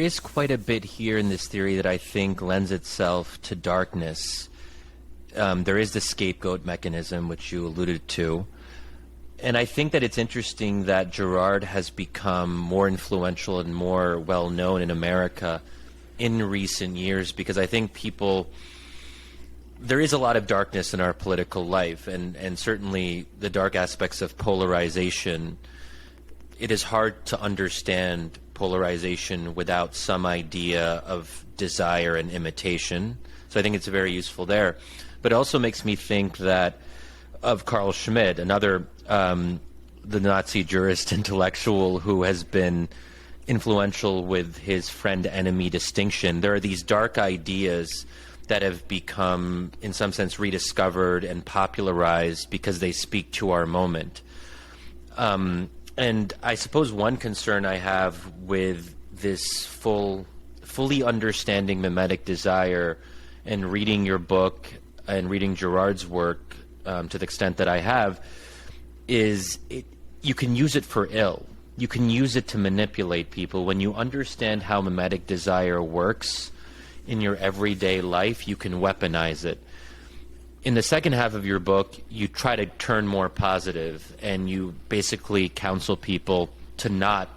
is quite a bit here in this theory that I think lends itself to darkness. There is the scapegoat mechanism, which you alluded to. And I think that it's interesting that Girard has become more influential and more well-known in America in recent years, because I think there is a lot of darkness in our political life, and certainly the dark aspects of polarization. It is hard to understand polarization without some idea of desire and imitation. So I think it's very useful there. But it also makes me think that of Carl Schmitt, another the Nazi jurist intellectual who has been influential with his friend-enemy distinction. There are these dark ideas that have become, in some sense, rediscovered and popularized because they speak to our moment. And I suppose one concern I have with this fully understanding mimetic desire and reading your book and reading Girard's work to the extent that I have is you can use it for ill. You can use it to manipulate people. When you understand how mimetic desire works in your everyday life, you can weaponize it. In the second half of your book, you try to turn more positive, and you basically counsel people to not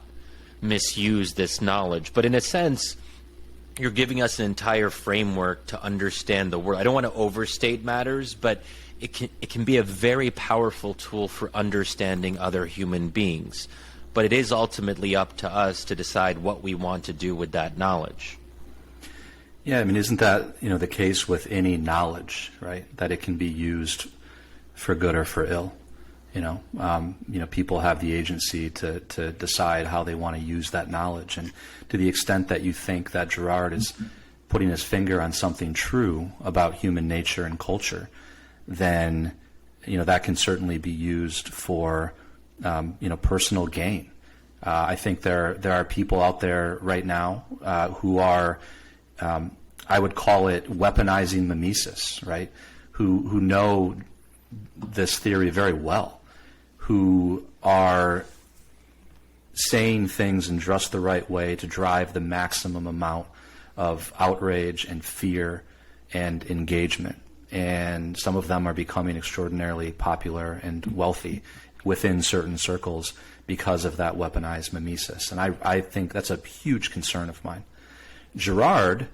misuse this knowledge. But in a sense, you're giving us an entire framework to understand the world. I don't want to overstate matters, but it can be a very powerful tool for understanding other human beings. But it is ultimately up to us to decide what we want to do with that knowledge. Yeah, I mean, isn't that the case with any knowledge, right? That it can be used for good or for ill. People have the agency to decide how they want to use that knowledge, and to the extent that you think that Girard is putting his finger on something true about human nature and culture, then that can certainly be used for personal gain. I think there are people out there right now who are, I would call it weaponizing mimesis, right? Who know this theory very well, who are saying things in just the right way to drive the maximum amount of outrage and fear and engagement. And some of them are becoming extraordinarily popular and wealthy within certain circles because of that weaponized mimesis. And I think that's a huge concern of mine. Girard,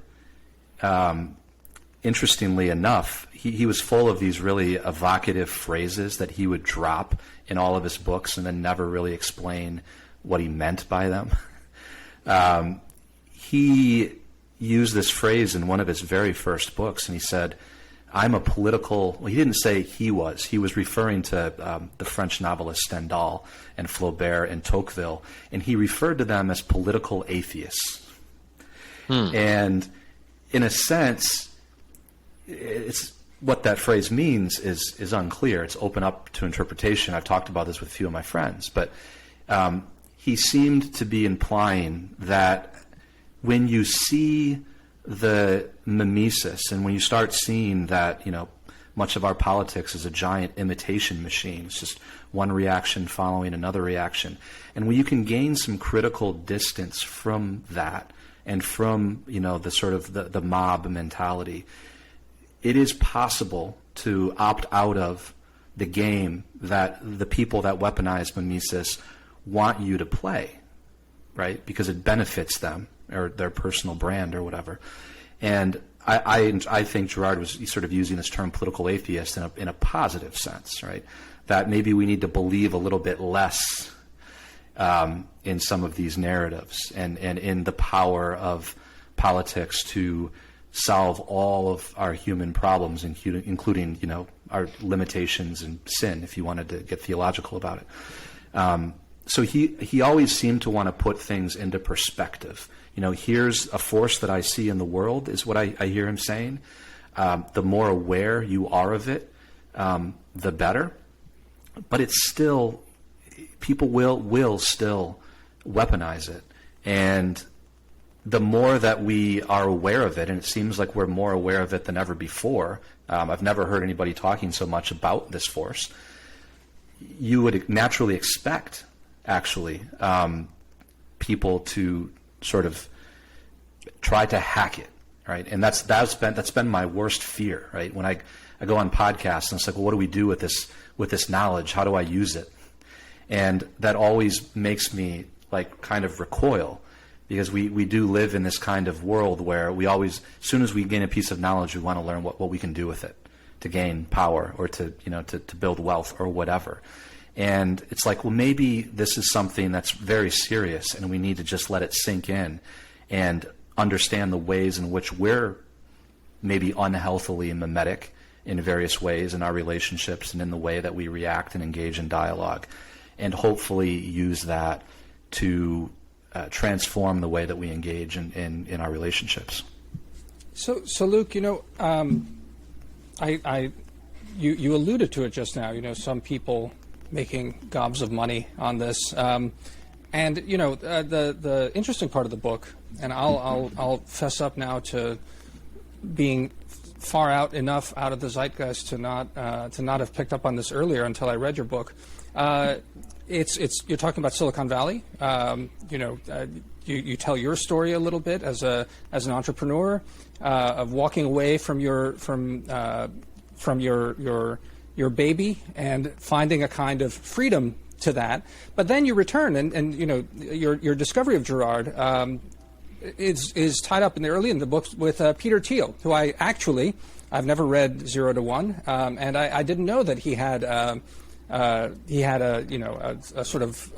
interestingly enough, he was full of these really evocative phrases that he would drop in all of his books and then never really explain what he meant by them. He used this phrase in one of his very first books, and he said, he didn't say he was referring to the French novelist Stendhal and Flaubert and Tocqueville, and he referred to them as political atheists. And in a sense, it's what that phrase means is unclear. It's open up to interpretation. I've talked about this with a few of my friends, but he seemed to be implying that when you see the mimesis, and when you start seeing that, much of our politics is a giant imitation machine. It's just one reaction following another reaction. And when you can gain some critical distance from that and from, the sort of the mob mentality, it is possible to opt out of the game that the people that weaponize mimesis want you to play, right? Because it benefits them or their personal brand or whatever. And I think Girard was sort of using this term political atheist in a positive sense, right? That maybe we need to believe a little bit less in some of these narratives and in the power of politics to solve all of our human problems, including our limitations and sin, if you wanted to get theological about it. So he always seemed to want to put things into perspective. Here's a force that I see in the world, is what I hear him saying. The more aware you are of it, the better. But it's still, people will still weaponize it. And the more that we are aware of it, and it seems like we're more aware of it than ever before, I've never heard anybody talking so much about this force, you would naturally expect, actually, people to sort of try to hack it, right? And that's been my worst fear, right? When I go on podcasts and it's like, well, what do we do with this knowledge? How do I use it? And that always makes me like kind of recoil, because we do live in this kind of world where we always, as soon as we gain a piece of knowledge, we want to learn what we can do with it to gain power or to build wealth or whatever. And it's like, well, maybe this is something that's very serious and we need to just let it sink in and understand the ways in which we're maybe unhealthily mimetic in various ways in our relationships and in the way that we react and engage in dialogue, and hopefully use that to transform the way that we engage in our relationships. So Luke, you alluded to it just now. Some people making gobs of money on this, and the interesting part of the book, and I'll fess up now to being far out enough out of the zeitgeist to not have picked up on this earlier until I read your book. You're talking about Silicon Valley. You tell your story a little bit as an entrepreneur of walking away from your baby and finding a kind of freedom to that. But then you return, and your discovery of Girard is tied up early in the book with Peter Thiel, who I've never read 0 to 1, and I didn't know that he had a sort of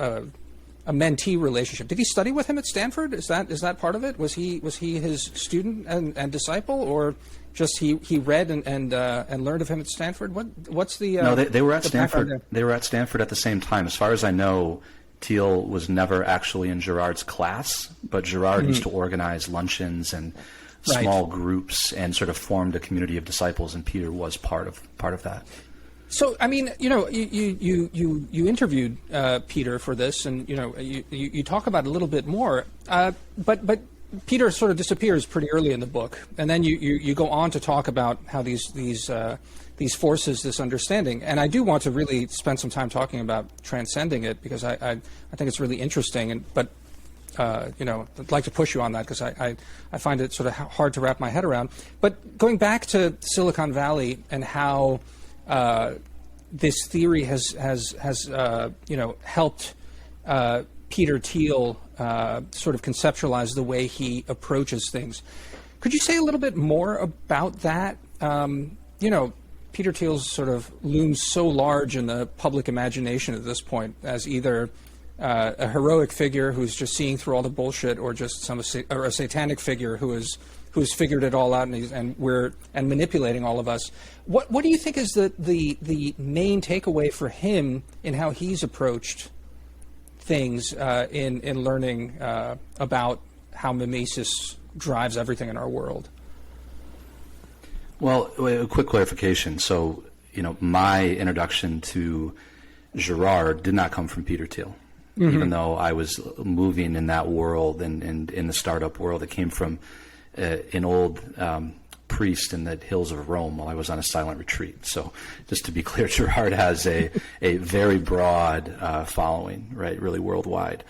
a mentee relationship. Did he study with him at Stanford? Is that part of it? Was he his student and disciple, or just he read and learned of him at Stanford? What's the no? They were at Stanford. They were at Stanford at the same time. As far as I know, Thiel was never actually in Girard's class, but Girard used to organize luncheons and small groups and sort of formed a community of disciples, and Peter was part of that. So, I mean, you interviewed Peter for this, and you talk about it a little bit more, but Peter sort of disappears pretty early in the book, and then you go on to talk about how these forces, this understanding, and I do want to really spend some time talking about transcending it, because I think it's really interesting, but I'd like to push you on that, because I find it sort of hard to wrap my head around. But going back to Silicon Valley and how this theory has helped Peter Thiel sort of conceptualize the way he approaches things. Could you say a little bit more about that? Peter Thiel sort of looms so large in the public imagination at this point as either a heroic figure who's just seeing through all the bullshit, or just or a satanic figure who's figured it all out and manipulating all of us. What do you think is the main takeaway for him in how he's approached things in learning about how mimesis drives everything in our world? Well, a quick clarification. So, my introduction to Girard did not come from Peter Thiel. Mm-hmm. Even though I was moving in that world and in the startup world, it came from an old priest in the hills of Rome while I was on a silent retreat. So just to be clear, Girard has a very broad following, right, really worldwide.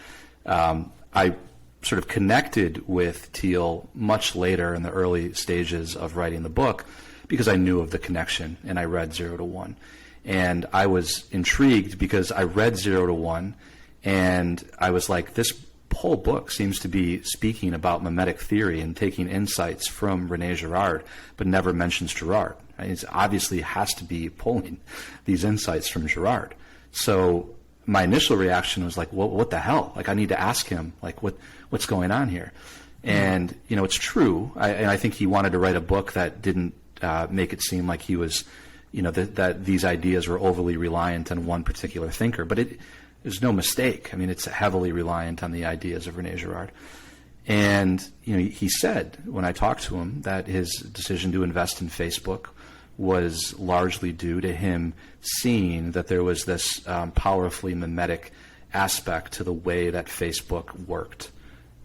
I sort of connected with Thiel much later in the early stages of writing the book because I knew of the connection, and I read 0 to 1. And I was intrigued because I read 0 to 1, and I was like, this whole book seems to be speaking about mimetic theory and taking insights from Rene Girard, but never mentions Girard. It obviously has to be pulling these insights from Girard. So my initial reaction was like, well, what the hell? Like, I need to ask him, like, what's going on here? And, it's true. I think he wanted to write a book that didn't make it seem like he was, that these ideas were overly reliant on one particular thinker. But there's no mistake. I mean, it's heavily reliant on the ideas of Rene Girard. And, he said, when I talked to him, that his decision to invest in Facebook was largely due to him seeing that there was this powerfully mimetic aspect to the way that Facebook worked.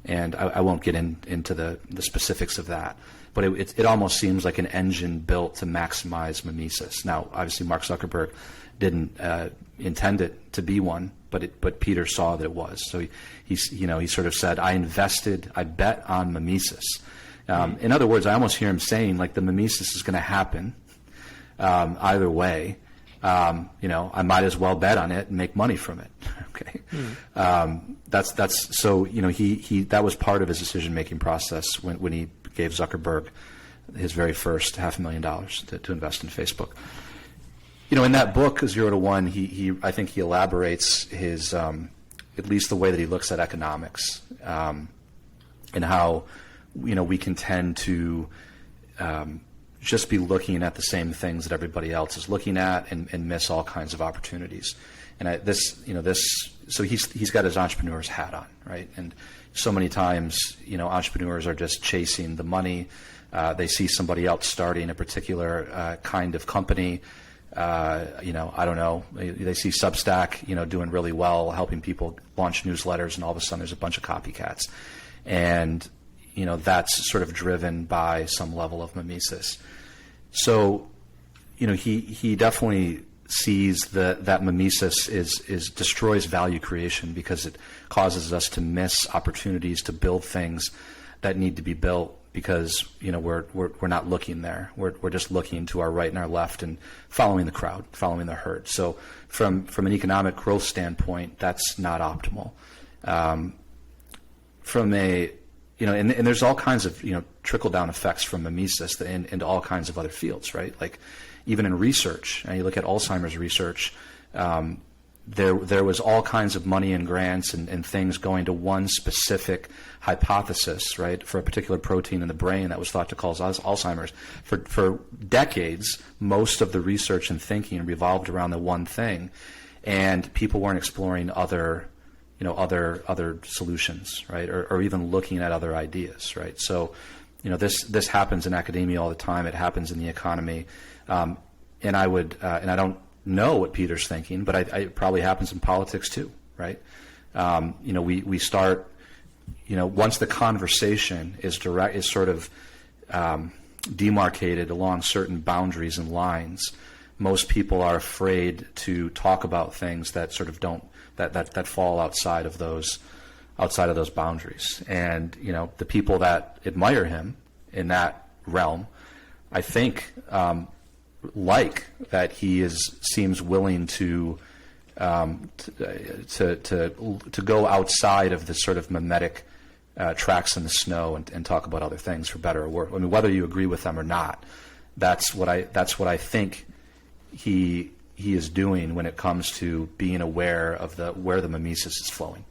And I won't get into the specifics of that, but it almost seems like an engine built to maximize mimesis. Now, obviously, Mark Zuckerberg didn't intend it to be one, but Peter saw that it was. So he sort of said, I bet on mimesis. In other words, I almost hear him saying, like, the mimesis is going to happen either way. I might as well bet on it and make money from it. Okay. That's so, that was part of his decision-making process when he gave Zuckerberg his very first $500,000 to invest in Facebook. In that book, 0 to 1, I think he elaborates his, at least the way that he looks at economics, and how, we can tend to just be looking at the same things that everybody else is looking at and miss all kinds of opportunities. And so he's got his entrepreneur's hat on, right? And so many times, entrepreneurs are just chasing the money. They see somebody else starting a particular kind of company. I don't know. They see Substack, doing really well, helping people launch newsletters, and all of a sudden there's a bunch of copycats. And, that's sort of driven by some level of mimesis. So, he definitely sees that mimesis destroys value creation because it causes us to miss opportunities to build things that need to be built because, we're not looking there. We're just looking to our right and our left and following the crowd, following the herd. So from an economic growth standpoint, that's not optimal. And there's all kinds of, trickle-down effects from mimesis into all kinds of other fields, right? Like even in research, and you look at Alzheimer's research, there was all kinds of money and grants and things going to one specific hypothesis, right, for a particular protein in the brain that was thought to cause Alzheimer's. For decades, most of the research and thinking revolved around the one thing, and people weren't exploring other solutions, right, or even looking at other ideas, right? So, this happens in academia all the time. It happens in the economy, and I don't know what Peter's thinking, but it probably happens in politics too, right? We start, once the conversation is sort of demarcated along certain boundaries and lines, most people are afraid to talk about things that sort of that fall outside of those boundaries. And the people that admire him in that realm, I think, like that he seems willing to go outside of the sort of mimetic tracks in the snow and talk about other things, for better or worse. I mean, whether you agree with them or not, that's what I think he is doing when it comes to being aware of where the mimesis is flowing.